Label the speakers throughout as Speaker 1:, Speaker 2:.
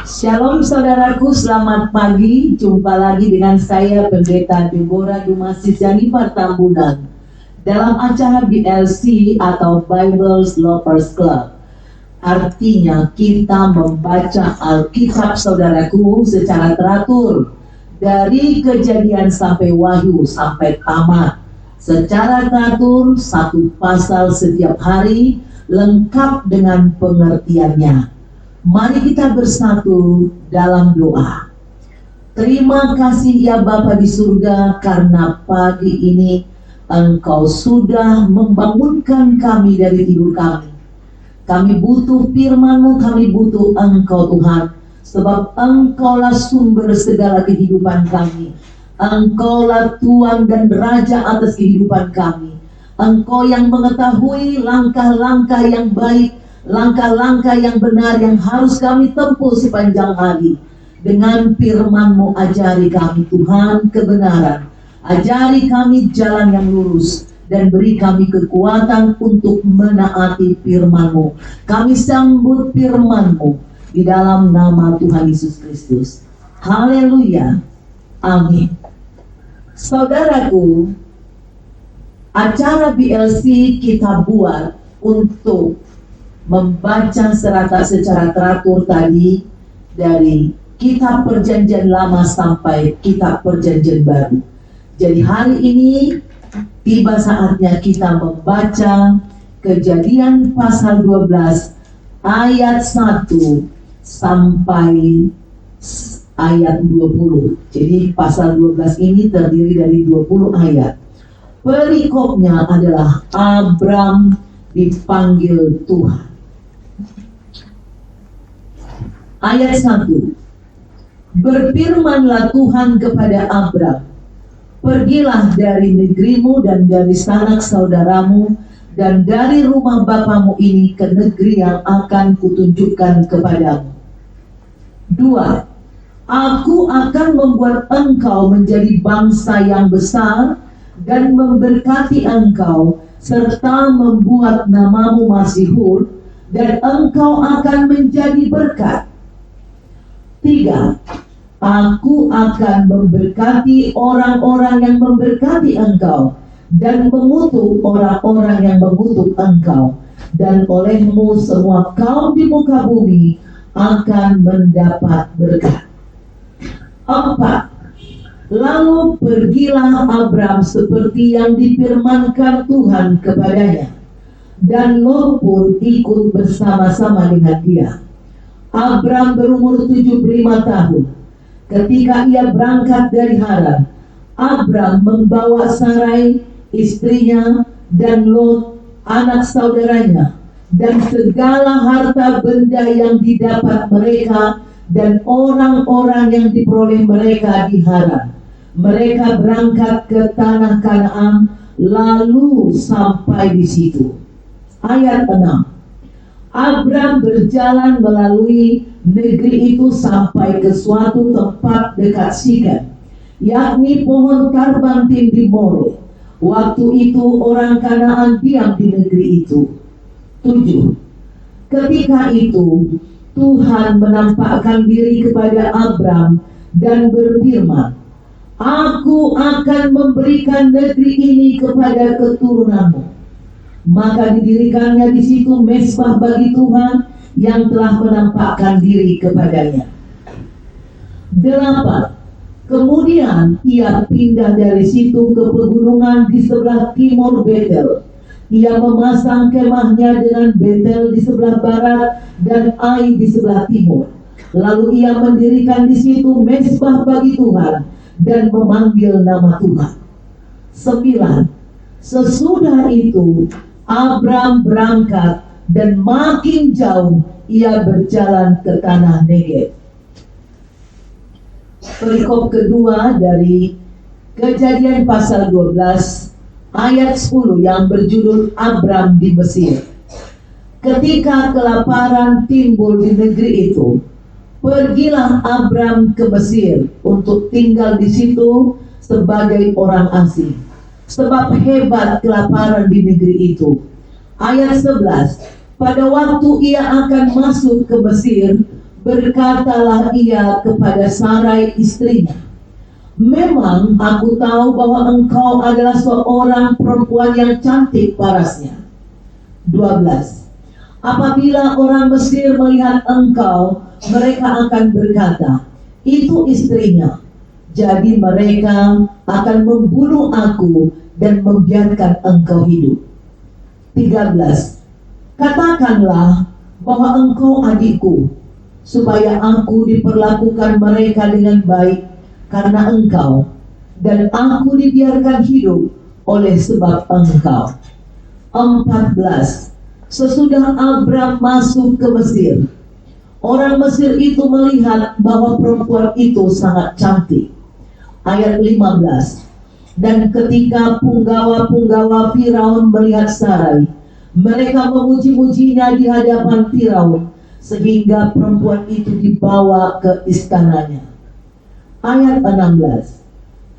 Speaker 1: Shalom saudaraku, selamat pagi. Jumpa lagi dengan saya Pendeta Deborah Dumasi Janifar Tambunan dalam acara BLC atau Bible Lovers Club. Artinya kita membaca Alkitab saudaraku secara teratur dari Kejadian sampai Wahyu sampai tamat. Secara teratur satu pasal setiap hari lengkap dengan pengertiannya. Mari kita bersatu dalam doa. Terima kasih ya Bapa di surga, karena pagi ini Engkau sudah membangunkan kami dari tidur kami. Kami butuh firman-Mu, kami butuh Engkau Tuhan, sebab Engkaulah sumber segala kehidupan kami. Engkaulah Tuhan dan Raja atas kehidupan kami. Engkau yang mengetahui langkah-langkah yang baik, langkah-langkah yang benar yang harus kami tempuh sepanjang hari. Dengan firman-Mu ajari kami Tuhan kebenaran, ajari kami jalan yang lurus, dan beri kami kekuatan untuk menaati firman-Mu. Kami sambut firman-Mu di dalam nama Tuhan Yesus Kristus. Haleluya, amin. Saudaraku, acara BLC kita buat untuk membaca secara teratur tadi dari Kitab Perjanjian Lama sampai Kitab Perjanjian Baru. Jadi hari ini tiba saatnya kita membaca Kejadian pasal 12 ayat 1 sampai ayat 20. Jadi pasal 12 ini terdiri dari 20 ayat. Perikopnya adalah Abram dipanggil Tuhan. Ayat 1. Berfirmanlah Tuhan kepada Abram, pergilah dari negerimu dan dari sanak saudaramu dan dari rumah bapamu ini ke negeri yang akan kutunjukkan kepadamu. 2. Aku akan membuat engkau menjadi bangsa yang besar dan memberkati engkau, serta membuat namamu masyhur, dan engkau akan menjadi berkat. 3. Aku akan memberkati orang-orang yang memberkati engkau, dan mengutuk orang-orang yang mengutuk engkau, dan olehmu semua kaum di muka bumi akan mendapat berkat. 4. Lalu pergilah Abram seperti yang difirmankan Tuhan kepadanya, dan Lot pun ikut bersama-sama dengan dia. Abram berumur 75 tahun ketika ia berangkat dari Haran. Abram membawa Sarai istrinya dan Lot anak saudaranya dan segala harta benda yang didapat mereka dan orang-orang yang diperoleh mereka di Haran. Mereka berangkat ke tanah Kanaan lalu sampai di situ. Ayat 6. Abram berjalan melalui negeri itu sampai ke suatu tempat dekat Sikem, yakni pohon karbantin di More. Waktu itu orang Kanaan diam di negeri itu. 7. Ketika itu Tuhan menampakkan diri kepada Abram dan berfirman, Aku akan memberikan negeri ini kepada keturunanmu. Maka didirikannya di situ mezbah bagi Tuhan yang telah menampakkan diri kepadanya. 8. Kemudian ia pindah dari situ ke pegunungan di sebelah timur Betel. Ia memasang kemahnya dengan Betel di sebelah barat dan Ai di sebelah timur. Lalu ia mendirikan di situ mezbah bagi Tuhan dan memanggil nama Tuhan. 9. Sesudah itu Abram berangkat dan makin jauh ia berjalan ke tanah Negeb. Perikop kedua dari Kejadian pasal 12 ayat 10 yang berjudul Abram di Mesir. Ketika kelaparan timbul di negeri itu, pergilah Abram ke Mesir untuk tinggal di situ sebagai orang asing, sebab hebat kelaparan di negeri itu. Ayat 11. Pada waktu ia akan masuk ke Mesir, Berkatalah ia kepada Sarai istrinya, memang aku tahu bahwa engkau adalah seorang perempuan yang cantik parasnya. 12. Apabila orang Mesir melihat engkau, mereka akan berkata, itu istrinya. Jadi mereka akan membunuh aku dan membiarkan engkau hidup. 13. Katakanlah bahwa engkau adikku, supaya aku diperlakukan mereka dengan baik karena engkau, dan aku dibiarkan hidup oleh sebab engkau. 14. Sesudah Abram masuk ke Mesir, orang Mesir itu melihat bahwa perempuan itu sangat cantik. Ayat 15. Dan ketika punggawa-punggawa Firaun melihat Sarai, mereka memuji-mujinya di hadapan Firaun, sehingga perempuan itu dibawa ke istananya. Ayat 16.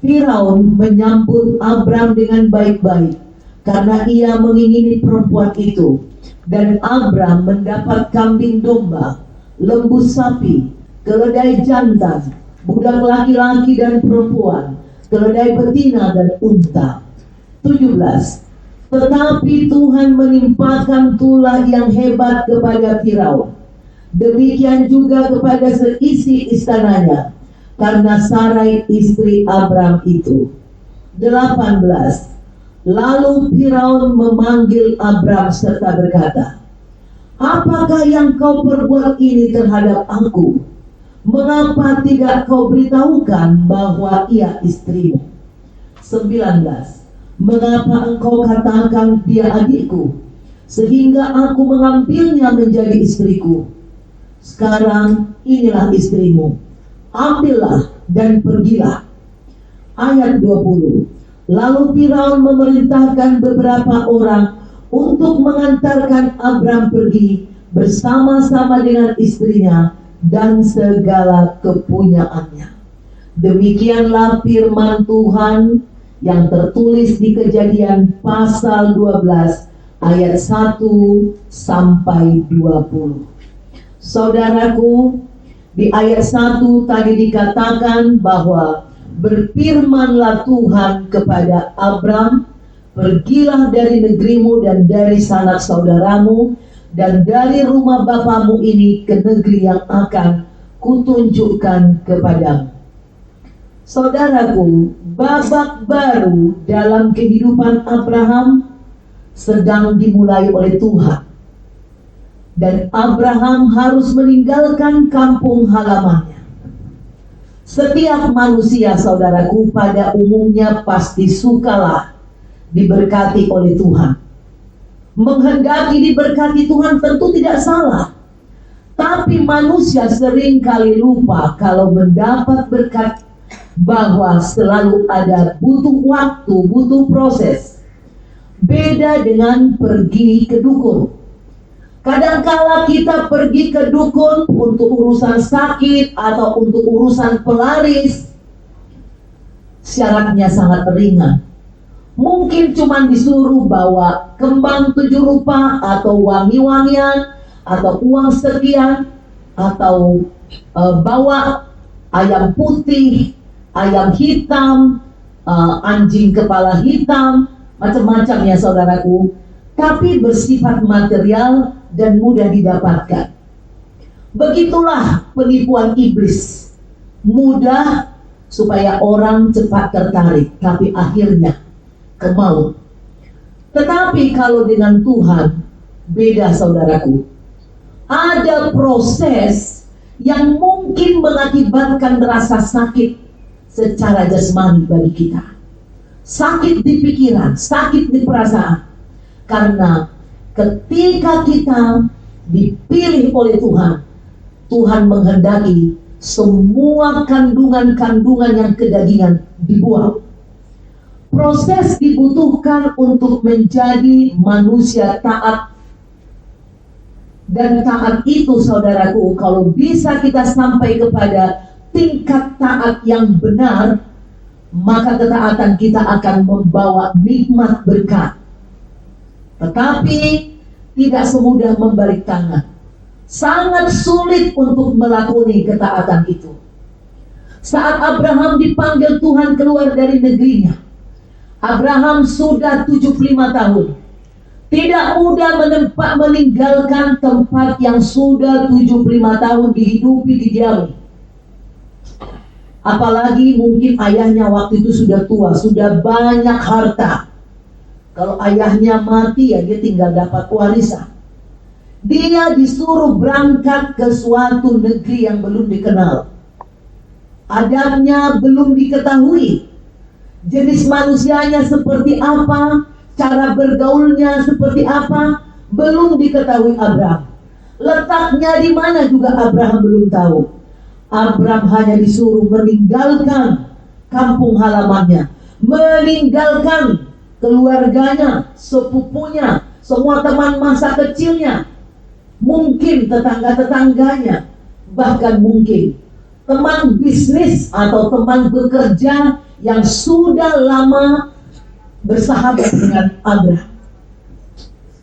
Speaker 1: Firaun menyambut Abram dengan baik-baik karena ia mengingini perempuan itu. Dan Abram mendapat kambing domba, lembu sapi, keledai jantan, budak laki-laki dan perempuan, keledai betina dan unta. 17. Tetapi Tuhan menimpakan tulah yang hebat kepada Firaun, demikian juga kepada seisi istananya, karena Sarai istri Abram itu. 18. Lalu Firaun memanggil Abram serta berkata, apakah yang kau perbuat ini terhadap aku? Mengapa tidak kau beritahukan bahwa ia istrimu? 19. Mengapa engkau katakan dia adikku, sehingga aku mengambilnya menjadi istriku? Sekarang inilah istrimu, ambillah dan pergilah. Ayat 20. Lalu Firaun memerintahkan beberapa orang untuk mengantarkan Abram pergi bersama-sama dengan istrinya dan segala kepunyaannya. Demikianlah firman Tuhan yang tertulis di Kejadian pasal 12 ayat 1 sampai 20. Saudaraku, di ayat 1 tadi dikatakan bahwa berfirmanlah Tuhan kepada Abram, pergilah dari negerimu dan dari sanak saudaramu dan dari rumah bapamu ini ke negeri yang akan kutunjukkan kepadamu. Saudaraku, babak baru dalam kehidupan Abraham sedang dimulai oleh Tuhan. Dan Abraham harus meninggalkan kampung halamannya. Setiap manusia, saudaraku, pada umumnya pasti sukalah diberkati oleh Tuhan. Menghendaki diberkati Tuhan tentu tidak salah. Tapi manusia seringkali lupa kalau mendapat berkat bahwa selalu ada butuh waktu, butuh proses. Beda dengan pergi ke dukun. Kadangkala kita pergi ke dukun untuk urusan sakit atau untuk urusan pelaris, syaratnya sangat ringan. Mungkin cuma disuruh bawa kembang 7 rupa atau wangi-wangian atau uang sekian, atau bawa ayam putih, ayam hitam, anjing kepala hitam, macam-macam ya saudaraku. Tapi bersifat material dan mudah didapatkan. Begitulah penipuan iblis. Mudah supaya orang cepat tertarik, tapi akhirnya ke maut. Tetapi kalau dengan Tuhan beda saudaraku. Ada proses yang mungkin mengakibatkan rasa sakit secara jasmani bagi kita. Sakit di pikiran, sakit di perasaan. Karena ketika kita dipilih oleh Tuhan, Tuhan menghendaki semua kandungan-kandungan yang kedagingan dibuang. Proses dibutuhkan untuk menjadi manusia taat. Dan taat itu saudaraku, kalau bisa kita sampai kepada tingkat taat yang benar, maka ketaatan kita akan membawa nikmat berkat. Tetapi tidak semudah membalik tangan. sangat sulit untuk melakoni ketaatan itu. Saat Abraham dipanggil Tuhan keluar dari negerinya, Abraham sudah 75 tahun. Tidak mudah meninggalkan tempat yang sudah 75 tahun dihidupi, didiami. Apalagi mungkin ayahnya waktu itu sudah tua, sudah banyak harta. Kalau ayahnya mati ya dia tinggal dapat warisan. Dia disuruh berangkat ke suatu negeri yang belum dikenal. Adatnya belum diketahui. Jenis manusianya seperti apa, cara bergaulnya seperti apa, belum diketahui Abraham. Letaknya di mana juga Abraham belum tahu. Abraham hanya disuruh meninggalkan kampung halamannya, meninggalkan keluarganya, sepupunya, semua teman masa kecilnya, mungkin tetangga-tetangganya, bahkan mungkin teman bisnis atau teman bekerja yang sudah lama bersahabat dengan Abraham.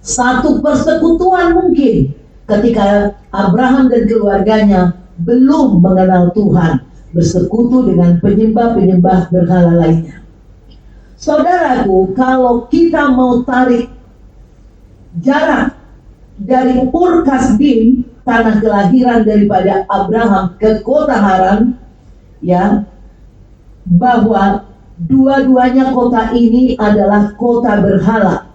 Speaker 1: Satu persekutuan mungkin ketika Abraham dan keluarganya belum mengenal Tuhan, bersekutu dengan penyembah-penyembah berhala lainnya. Saudaraku, kalau kita mau tarik jarak dari Ur Kasdim, tanah kelahiran daripada Abraham, ke kota Haran, ya, bahwa dua-duanya kota ini adalah kota berhala.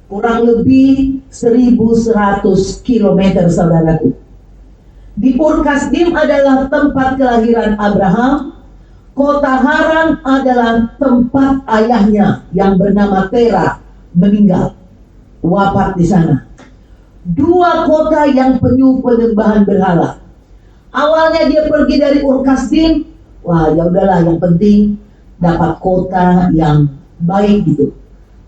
Speaker 1: Kurang lebih 1100 km, saudaraku. Di Ur Kasdim adalah tempat kelahiran Abraham. Kota Haran adalah tempat ayahnya yang bernama Tera meninggal, wafat di sana. Dua kota yang penuh penyembahan berhala. Awalnya dia pergi dari Ur Kasdim, wah ya udahlah, yang penting dapat kota yang baik gitu.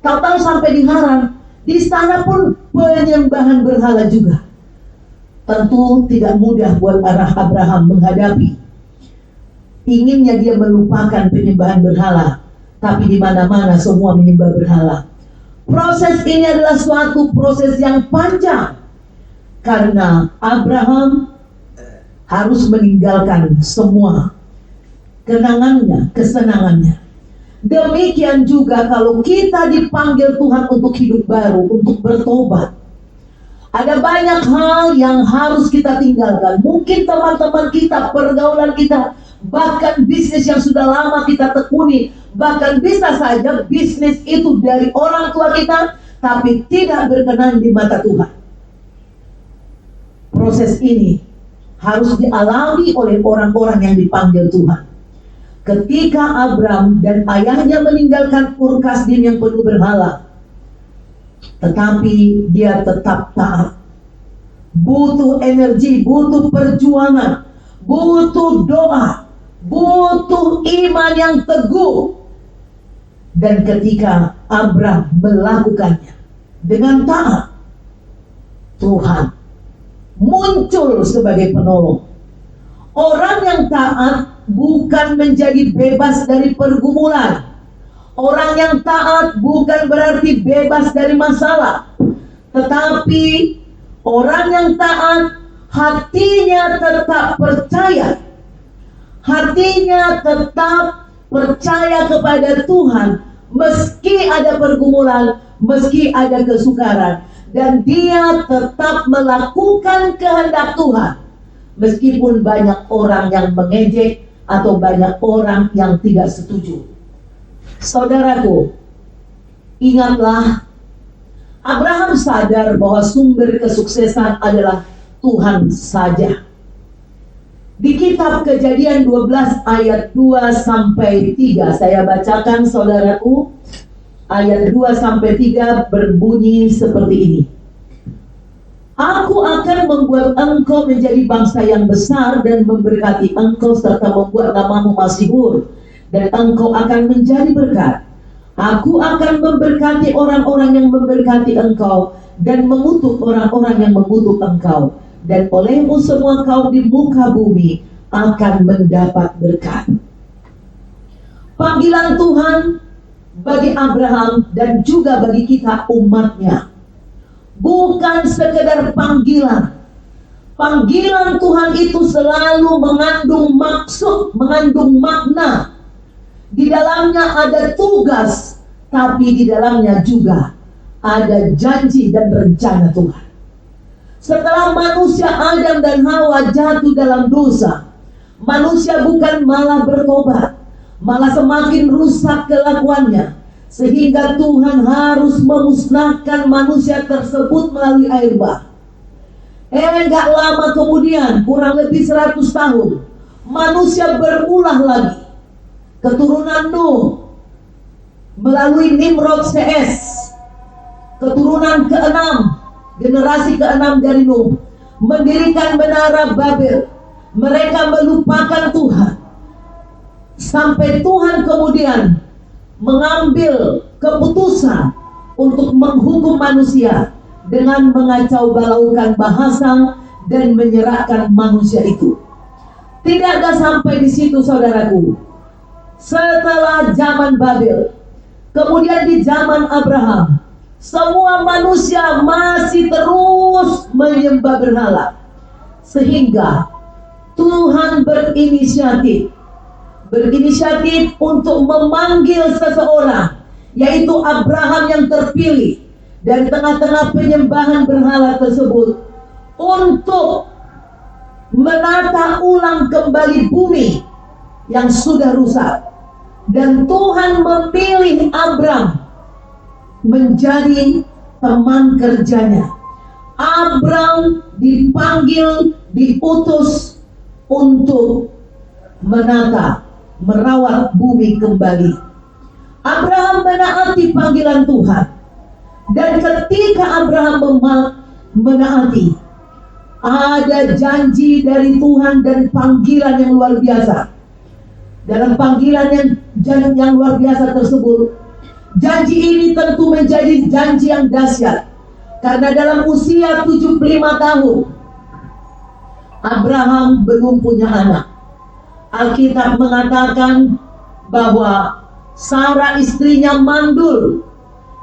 Speaker 1: Tahu-tahu sampai di Haran, di sana pun penyembahan berhala juga. Tentu tidak mudah buat Abraham menghadapi. Inginnya dia melupakan penyembahan berhala, tapi di mana-mana semua menyembah berhala. Proses ini adalah suatu proses yang panjang, karena Abraham harus meninggalkan semua kenangannya, kesenangannya. Demikian juga kalau kita dipanggil Tuhan untuk hidup baru, untuk bertobat. Ada banyak hal yang harus kita tinggalkan. Mungkin teman-teman kita, pergaulan kita, bahkan bisnis yang sudah lama kita tekuni, bahkan bisa saja bisnis itu dari orang tua kita, tapi tidak berkenan di mata Tuhan. Proses ini harus dialami oleh orang-orang yang dipanggil Tuhan. Ketika Abraham dan ayahnya meninggalkan Ur Kasdim yang penuh berhala, tetapi dia tetap taat. Butuh energi, butuh perjuangan, butuh doa, butuh iman yang teguh. Dan ketika Abraham melakukannya dengan taat, Tuhan muncul sebagai penolong. Orang yang taat bukan menjadi bebas dari pergumulan. Orang yang taat bukan berarti bebas dari masalah. Tetapi orang yang taat, hatinya tetap percaya. Hatinya tetap percaya kepada Tuhan, meski ada pergumulan, meski ada kesukaran. Dan dia tetap melakukan kehendak Tuhan, meskipun banyak orang yang mengejek atau banyak orang yang tidak setuju. Saudaraku, ingatlah, Abraham sadar bahwa sumber kesuksesan adalah Tuhan saja. Di kitab Kejadian 12 ayat 2-3, saya bacakan saudaraku. Ayat 2-3 berbunyi seperti ini. Aku akan membuat engkau menjadi bangsa yang besar dan memberkati engkau serta membuat namamu masyhur, dan engkau akan menjadi berkat. Aku akan memberkati orang-orang yang memberkati engkau dan mengutuk orang-orang yang mengutuk engkau, dan olehmu semua kaum di muka bumi akan mendapat berkat. Panggilan Tuhan bagi Abraham dan juga bagi kita umatnya bukan sekedar panggilan, Panggilan Tuhan itu selalu mengandung maksud, mengandung makna. Di dalamnya ada tugas, tapi di dalamnya juga ada janji dan rencana Tuhan. Setelah manusia Adam dan Hawa jatuh dalam dosa, manusia bukan malah bertobat, malah semakin rusak kelakuannya, sehingga Tuhan harus memusnahkan manusia tersebut melalui air bah. Enggak lama kemudian, kurang lebih 100 tahun, manusia berulah lagi. Keturunan Nuh melalui Nimrod CS, keturunan ke-6, generasi ke-6 dari Nuh, mendirikan menara Babel. Mereka melupakan Tuhan, sampai Tuhan kemudian mengambil keputusan untuk menghukum manusia dengan mengacau balaukan bahasa dan menyerahkan manusia itu. Tidak ada sampai di situ, saudaraku. Setelah zaman Babel, kemudian di zaman Abraham, semua manusia masih terus menyembah berhala, sehingga Tuhan berinisiatif untuk memanggil seseorang, yaitu Abraham yang terpilih dari tengah-tengah penyembahan berhala tersebut, untuk menata ulang kembali bumi yang sudah rusak. Dan Tuhan memilih Abram menjadi teman kerjanya. Abram dipanggil, diutus untuk menata, merawat bumi kembali. Abraham menaati panggilan Tuhan. Dan ketika Abraham menaati, ada janji dari Tuhan dan panggilan yang luar biasa. Dalam panggilan yang luar biasa tersebut, janji ini tentu menjadi janji yang dahsyat. Karena dalam usia 75 tahun, Abraham belum punya anak. Alkitab mengatakan bahwa Sarah istrinya mandul.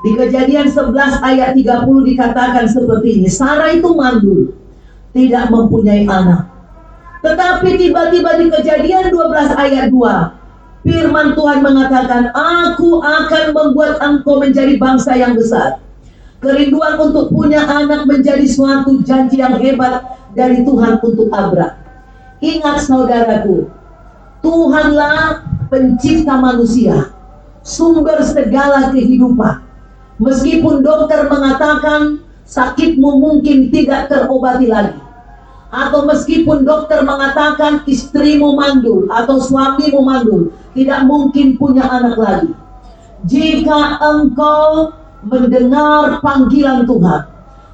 Speaker 1: Di Kejadian 11 ayat 30 dikatakan seperti ini. Sarah itu mandul, tidak mempunyai anak. Tetapi tiba-tiba di Kejadian 12 ayat 2, firman Tuhan mengatakan, aku akan membuat engkau menjadi bangsa yang besar. Kerinduan untuk punya anak menjadi suatu janji yang hebat dari Tuhan untuk Abram. Ingat saudaraku, Tuhanlah pencipta manusia, sumber segala kehidupan. Meskipun dokter mengatakan sakitmu mungkin tidak terobati lagi, atau meskipun dokter mengatakan istrimu mandul atau suamimu mandul, tidak mungkin punya anak lagi. Jika engkau mendengar panggilan Tuhan,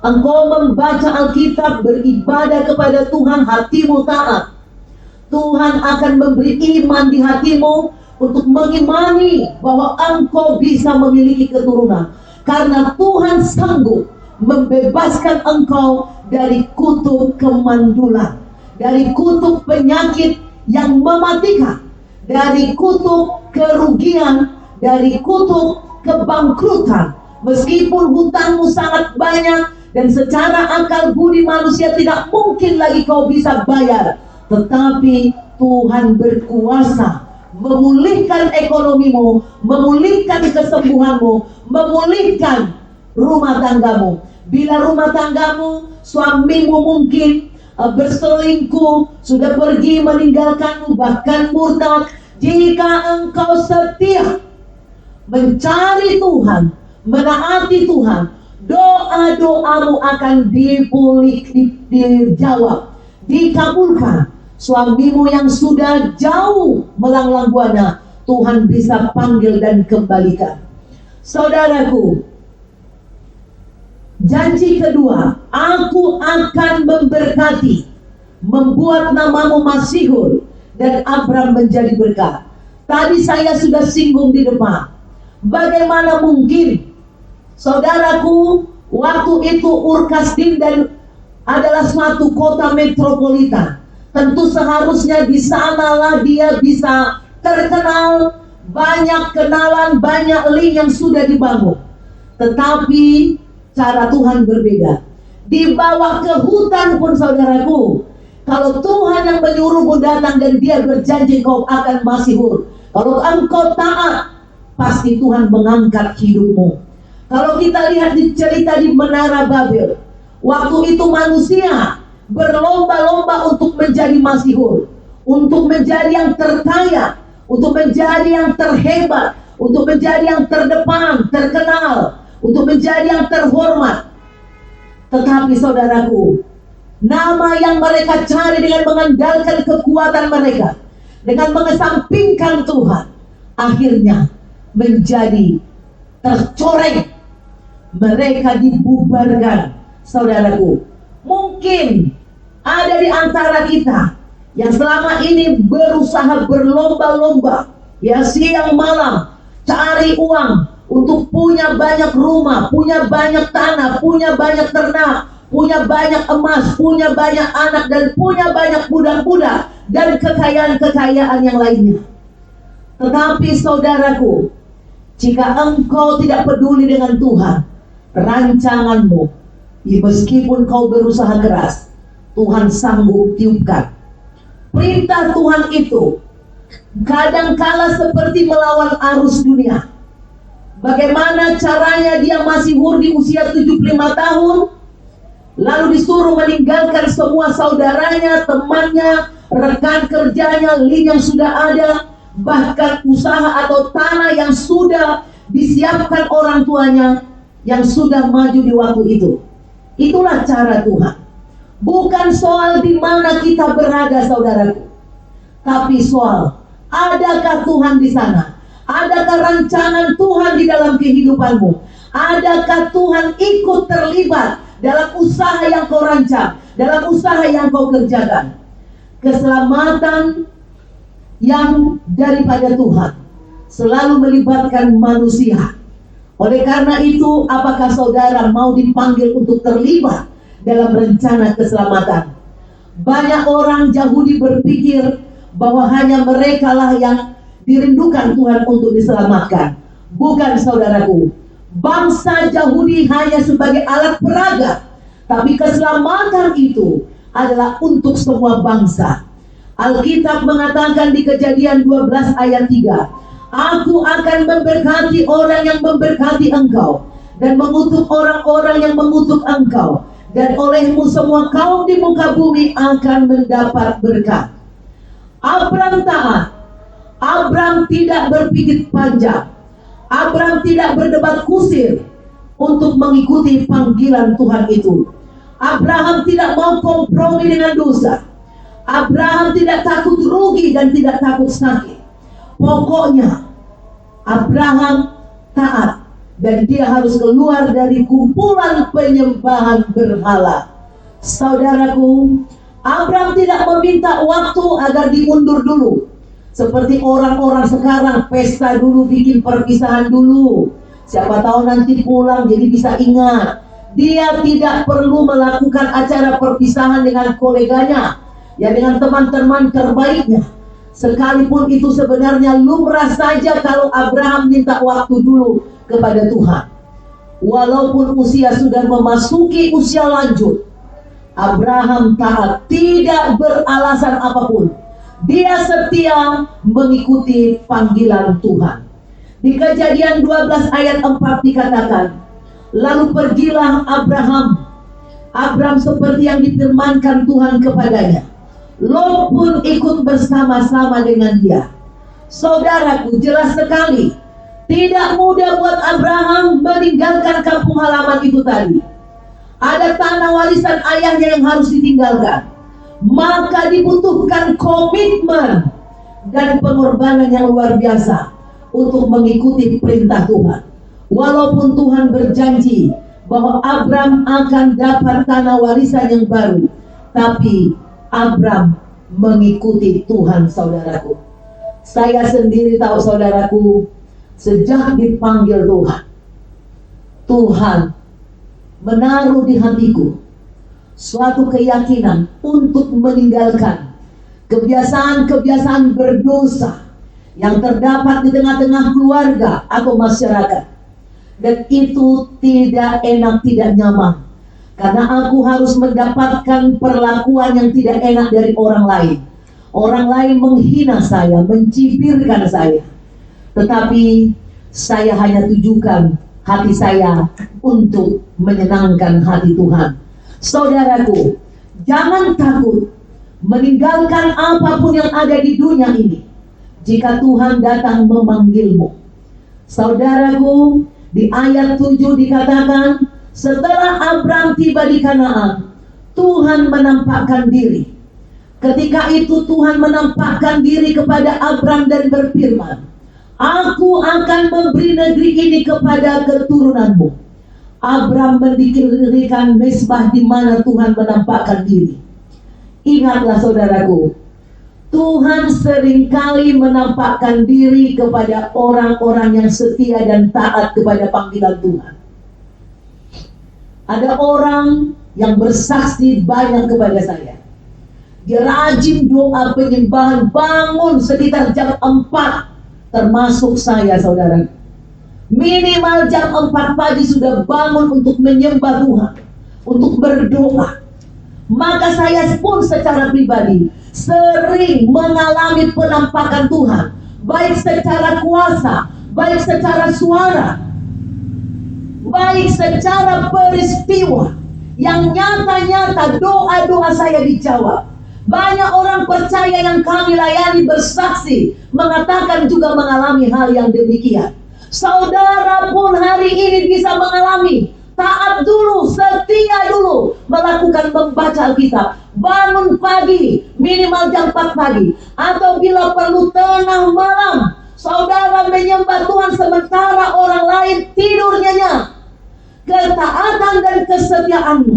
Speaker 1: engkau membaca Alkitab, beribadah kepada Tuhan, hatimu taat, Tuhan akan memberi iman di hatimu untuk mengimani bahwa engkau bisa memiliki keturunan. Karena Tuhan sanggup membebaskan engkau dari kutuk kemandulan, dari kutuk penyakit yang mematikan, dari kutuk kerugian, dari kutuk kebangkrutan. Meskipun hutangmu sangat banyak dan secara akal budi manusia tidak mungkin lagi kau bisa bayar, tetapi Tuhan berkuasa memulihkan ekonomimu, memulihkan kesembuhanmu, memulihkan rumah tanggamu. Bila rumah tanggamu, suamimu mungkin berselingkuh, sudah pergi meninggalkanmu, bahkan murtad, jika engkau setia mencari Tuhan, menaati Tuhan, doa-doamu akan dijawab, dikabulkan. Suamimu yang sudah jauh melanglang buana, Tuhan bisa panggil dan kembalikan. Saudaraku, janji kedua, aku akan memberkati, membuat namamu masyhur, dan Abram menjadi berkat. Tadi saya sudah singgung di depan. Bagaimana mungkin, saudaraku, waktu itu Ur Kasdim dan adalah suatu kota metropolitan. Tentu seharusnya di sanalah dia bisa terkenal, banyak kenalan, banyak link yang sudah dibangun. Tetapi cara Tuhan berbeda. dibawa ke hutan pun saudaraku, kalau Tuhan yang menyuruhmu datang dan Dia berjanji kau akan masihur, kalau engkau taat, pasti Tuhan mengangkat hidupmu. Kalau kita lihat di cerita di Menara Babel, waktu itu manusia berlomba-lomba untuk menjadi masihur, untuk menjadi yang terkaya, untuk menjadi yang terhebat, untuk menjadi yang terdepan, terkenal, untuk menjadi yang terhormat. Tetapi saudaraku, nama yang mereka cari dengan mengandalkan kekuatan mereka, dengan mengesampingkan Tuhan, akhirnya menjadi tercoreng. Mereka dibubarkan. Saudaraku, mungkin ada di antara kita yang selama ini berusaha berlomba-lomba, ya, siang malam cari uang untuk punya banyak rumah, punya banyak tanah, punya banyak ternak, punya banyak emas, punya banyak anak, dan punya banyak budak-budak dan kekayaan-kekayaan yang lainnya. Tetapi saudaraku, jika engkau tidak peduli dengan Tuhan, rancanganmu, meskipun kau berusaha keras, Tuhan sanggup tiupkan. Perintah Tuhan itu kadangkala seperti melawan arus dunia. Bagaimana caranya dia masihur di usia 75 tahun, lalu disuruh meninggalkan semua saudaranya, temannya, rekan kerjanya, link yang sudah ada, bahkan usaha atau tanah yang sudah disiapkan orang tuanya yang sudah maju di waktu itu. Itulah cara Tuhan. Bukan soal di mana kita berada saudaraku, tapi soal adakah Tuhan di sana? Adakah rancangan Tuhan di dalam kehidupanmu? Adakah Tuhan ikut terlibat dalam usaha yang kau rancang, dalam usaha yang kau kerjakan? Keselamatan yang daripada Tuhan selalu melibatkan manusia. Oleh karena itu, apakah saudara mau dipanggil untuk terlibat dalam rencana keselamatan? Banyak orang Yahudi berpikir bahwa hanya merekalah yang dirindukan Tuhan untuk diselamatkan. Bukan saudaraku. Bangsa Yahudi hanya sebagai alat peraga, tapi keselamatan itu adalah untuk semua bangsa. Alkitab mengatakan di Kejadian 12 ayat 3, Aku akan memberkati orang yang memberkati engkau, dan mengutuk orang-orang yang mengutuk engkau, dan olehmu semua kaum di muka bumi akan mendapat berkat. Abram taat. Abram tidak berpikir panjang. Abram tidak berdebat kusir untuk mengikuti panggilan Tuhan itu. Abraham tidak mau kompromi dengan dosa. Abraham tidak takut rugi dan tidak takut sakit. Pokoknya Abraham taat, dan dia harus keluar dari kumpulan penyembahan berhala. Saudaraku, Abraham tidak meminta waktu agar diundur dulu. Seperti orang-orang sekarang, pesta dulu, bikin perpisahan dulu. Siapa tahu nanti pulang jadi bisa ingat. Dia tidak perlu melakukan acara perpisahan dengan koleganya, ya, dengan teman-teman terbaiknya. Sekalipun itu sebenarnya lumrah saja kalau Abraham minta waktu dulu kepada Tuhan. Walaupun usia sudah memasuki usia lanjut, Abraham taat, tidak beralasan apapun. Dia setia mengikuti panggilan Tuhan. Di Kejadian 12 ayat 4 dikatakan, lalu pergilah Abraham. Abraham seperti yang difirmankan Tuhan kepadanya. Lot pun ikut bersama-sama dengan dia. Saudaraku, jelas sekali, tidak mudah buat Abraham meninggalkan kampung halaman itu tadi. Ada tanah warisan ayahnya yang harus ditinggalkan. Maka dibutuhkan komitmen dan pengorbanan yang luar biasa untuk mengikuti perintah Tuhan. Walaupun Tuhan berjanji bahwa Abraham akan dapat tanah warisan yang baru, tapi Abraham mengikuti Tuhan, saudaraku. Saya sendiri tahu, saudaraku, sejak dipanggil Tuhan, Tuhan menaruh di hatiku suatu keyakinan untuk meninggalkan kebiasaan-kebiasaan berdosa yang terdapat di tengah-tengah keluarga atau masyarakat. Dan itu tidak enak, tidak nyaman. Karena aku harus mendapatkan perlakuan yang tidak enak dari orang lain. Orang lain menghina saya, mencibirkan saya. Tetapi saya hanya tujukan hati saya untuk menyenangkan hati Tuhan. Saudaraku, jangan takut meninggalkan apapun yang ada di dunia ini jika Tuhan datang memanggilmu. Saudaraku, di ayat 7 dikatakan, setelah Abram tiba di Kanaan, Tuhan menampakkan diri. Ketika itu Tuhan menampakkan diri kepada Abram dan berfirman, aku akan memberi negeri ini kepada keturunanmu. Abram mendirikan mezbah di mana Tuhan menampakkan diri. Ingatlah saudaraku, Tuhan seringkali menampakkan diri kepada orang-orang yang setia dan taat kepada panggilan Tuhan. Ada orang yang bersaksi banyak kepada saya. Dia rajin doa penyembahan, bangun sekitar jam 4, termasuk saya saudara. Minimal jam 4 pagi sudah bangun untuk menyembah Tuhan, untuk berdoa. Maka saya pun secara pribadi sering mengalami penampakan Tuhan, baik secara kuasa, baik secara suara, baik secara peristiwa yang nyata-nyata doa-doa saya dijawab. Banyak orang percaya yang kami layani bersaksi, mengatakan juga mengalami hal yang demikian. Saudara pun hari ini bisa mengalami. Taat dulu, setia dulu, melakukan membaca Alkitab. Bangun pagi, minimal jam 4 pagi. Atau bila perlu tengah malam, saudara menyembah Tuhan sementara orang lain tidur nyenyak. Ketaatan dan kesetiaanmu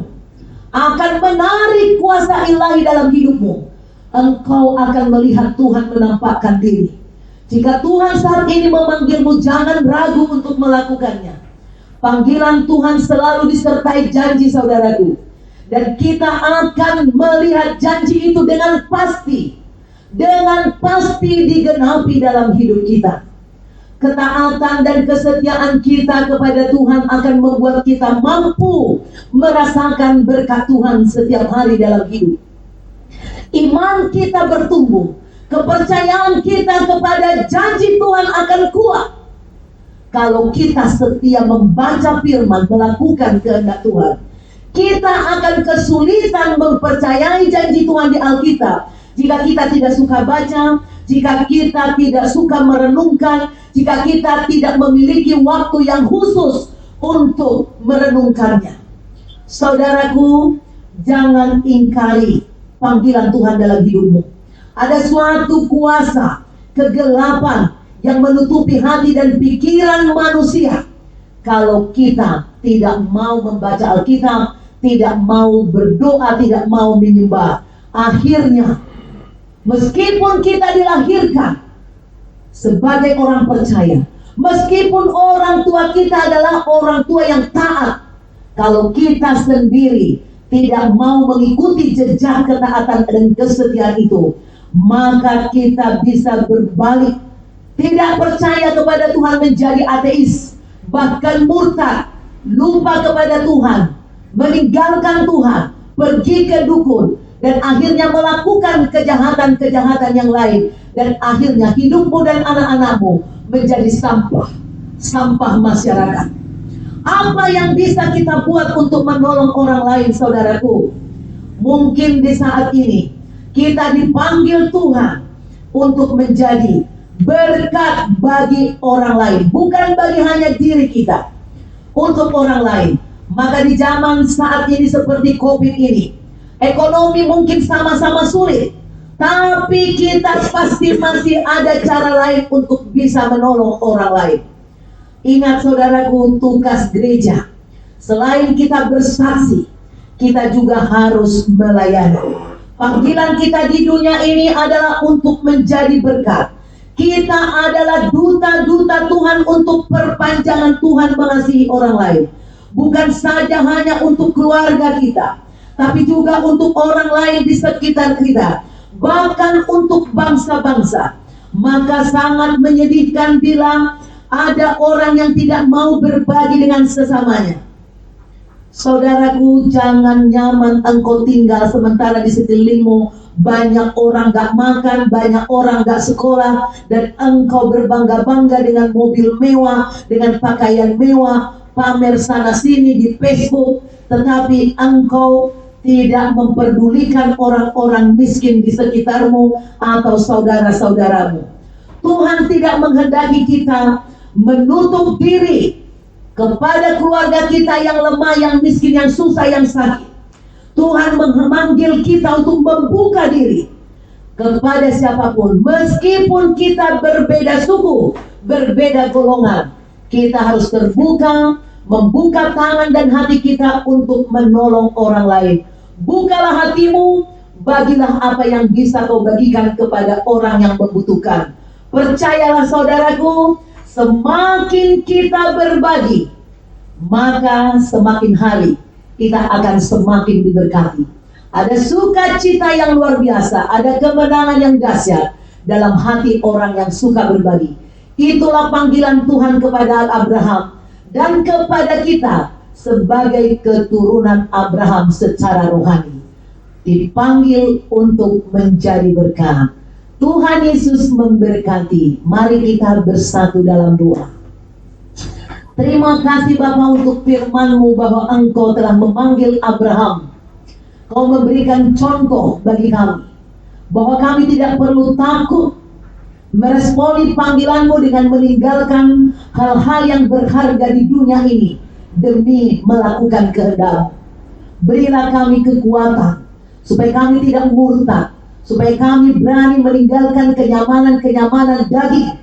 Speaker 1: akan menarik kuasa ilahi dalam hidupmu. Engkau akan melihat Tuhan menampakkan diri. Jika Tuhan saat ini memanggilmu, jangan ragu untuk melakukannya. Panggilan Tuhan selalu disertai janji saudaraku. Dan kita akan melihat janji itu dengan pasti. Dengan pasti digenapi dalam hidup kita. Ketaatan dan kesetiaan kita kepada Tuhan akan membuat kita mampu merasakan berkat Tuhan setiap hari dalam hidup. Iman kita bertumbuh, kepercayaan kita kepada janji Tuhan akan kuat. Kalau kita setia membaca firman, melakukan kehendak Tuhan, kita akan kesulitan mempercayai janji Tuhan di Alkitab jika kita tidak suka baca, jika kita tidak suka merenungkan, jika kita tidak memiliki waktu yang khusus untuk merenungkannya. Saudaraku, jangan ingkari panggilan Tuhan dalam hidupmu. Ada suatu kuasa kegelapan yang menutupi hati dan pikiran manusia. Kalau kita tidak mau membaca Alkitab, tidak mau berdoa, tidak mau menyembah, akhirnya meskipun kita dilahirkan sebagai orang percaya, meskipun orang tua kita adalah orang tua yang taat, kalau kita sendiri tidak mau mengikuti jejak ketaatan dan kesetiaan itu, maka kita bisa berbalik, tidak percaya kepada Tuhan, menjadi ateis, bahkan murtad, lupa kepada Tuhan, meninggalkan Tuhan, pergi ke dukun, dan akhirnya melakukan kejahatan-kejahatan yang lain. Dan akhirnya hidupmu dan anak-anakmu menjadi sampah masyarakat. Apa yang bisa kita buat untuk menolong orang lain, saudaraku? Mungkin di saat ini kita dipanggil Tuhan untuk menjadi berkat bagi orang lain, bukan bagi hanya diri kita, untuk orang lain. Maka di zaman saat ini seperti COVID ini, ekonomi mungkin sama-sama sulit, tapi kita pasti masih ada cara lain untuk bisa menolong orang lain. Ingat saudaraku, tugas gereja, selain kita bersaksi, kita juga harus melayani. Panggilan kita di dunia ini adalah untuk menjadi berkat. Kita adalah duta-duta Tuhan untuk perpanjangan Tuhan mengasihi orang lain. Bukan saja hanya untuk keluarga kita, tapi juga untuk orang lain di sekitar kita, bahkan untuk bangsa-bangsa. Maka sangat menyedihkan bila ada orang yang tidak mau berbagi dengan sesamanya. Saudaraku, jangan nyaman engkau tinggal sementara di sekelilingmu banyak orang gak makan, banyak orang gak sekolah, dan engkau berbangga-bangga dengan mobil mewah, dengan pakaian mewah, pamer sana sini di Facebook, tetapi engkau tidak memperdulikan orang-orang miskin di sekitarmu atau saudara-saudaramu. Tuhan tidak menghendaki kita menutup diri kepada keluarga kita yang lemah, yang miskin, yang susah, yang sakit. Tuhan memanggil kita untuk membuka diri kepada siapapun. Meskipun kita berbeda suku, berbeda golongan, kita harus terbuka, membuka tangan dan hati kita untuk menolong orang lain. Bukalah hatimu, bagilah apa yang bisa kau bagikan kepada orang yang membutuhkan. Percayalah saudaraku, semakin kita berbagi, maka semakin hari kita akan semakin diberkati. Ada sukacita yang luar biasa, ada kemenangan yang dahsyat dalam hati orang yang suka berbagi. Itulah panggilan Tuhan kepada Abraham dan kepada kita sebagai keturunan Abraham secara rohani. Dipanggil untuk menjadi berkat. Tuhan Yesus memberkati. Mari kita bersatu dalam doa. Terima kasih Bapa untuk firman-Mu bahwa Engkau telah memanggil Abraham. Kau memberikan contoh bagi kami bahwa kami tidak perlu takut meresponi panggilan-Mu dengan meninggalkan hal-hal yang berharga di dunia ini demi melakukan kehendak. Berilah kami kekuatan supaya kami tidak murtad, supaya kami berani meninggalkan kenyamanan-kenyamanan daging,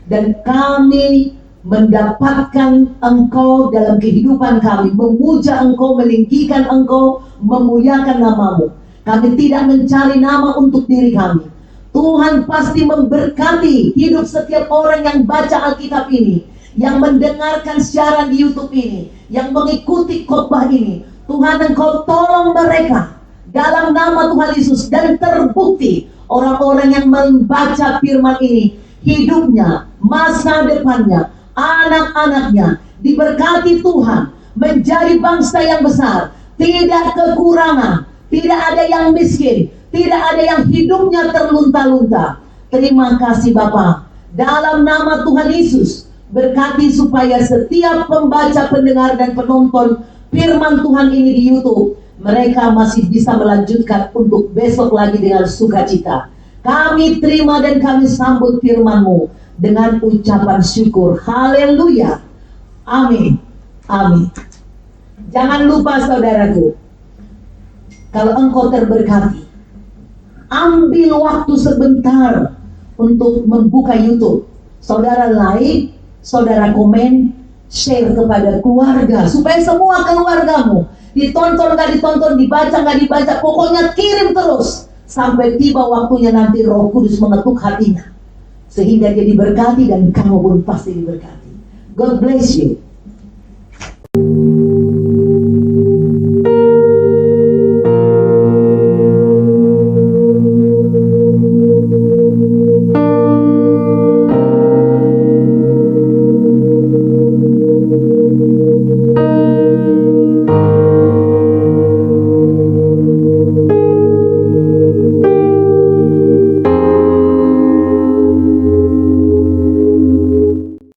Speaker 1: dan kami mendapatkan Engkau dalam kehidupan kami, memuja Engkau, meninggikan Engkau, memuliakan nama-Mu. Kami tidak mencari nama untuk diri kami. Tuhan pasti memberkati hidup setiap orang yang baca Alkitab ini, yang mendengarkan siaran di YouTube ini, yang mengikuti khotbah ini. Tuhan, Engkau tolong mereka dalam nama Tuhan Yesus, dan terbukti orang-orang yang membaca firman ini, hidupnya, masa depannya, anak-anaknya diberkati Tuhan, menjadi bangsa yang besar, tidak kekurangan, tidak ada yang miskin, tidak ada yang hidupnya terlunta-lunta. Terima kasih Bapa, dalam nama Tuhan Yesus, berkati supaya setiap pembaca, pendengar, dan penonton firman Tuhan ini di YouTube, mereka masih bisa melanjutkan untuk besok lagi dengan sukacita. Kami terima dan kami sambut firman-Mu dengan ucapan syukur. Haleluya. Amin. Amin. Jangan lupa saudaraku, kalau engkau terberkati, ambil waktu sebentar untuk membuka YouTube. Saudara like, saudara komen, share kepada keluarga, supaya semua keluargamu, ditonton gak ditonton, dibaca gak dibaca, pokoknya kirim terus sampai tiba waktunya nanti Roh Kudus mengetuk hatinya, sehingga dia diberkati dan kamu pun pasti diberkati. God bless you.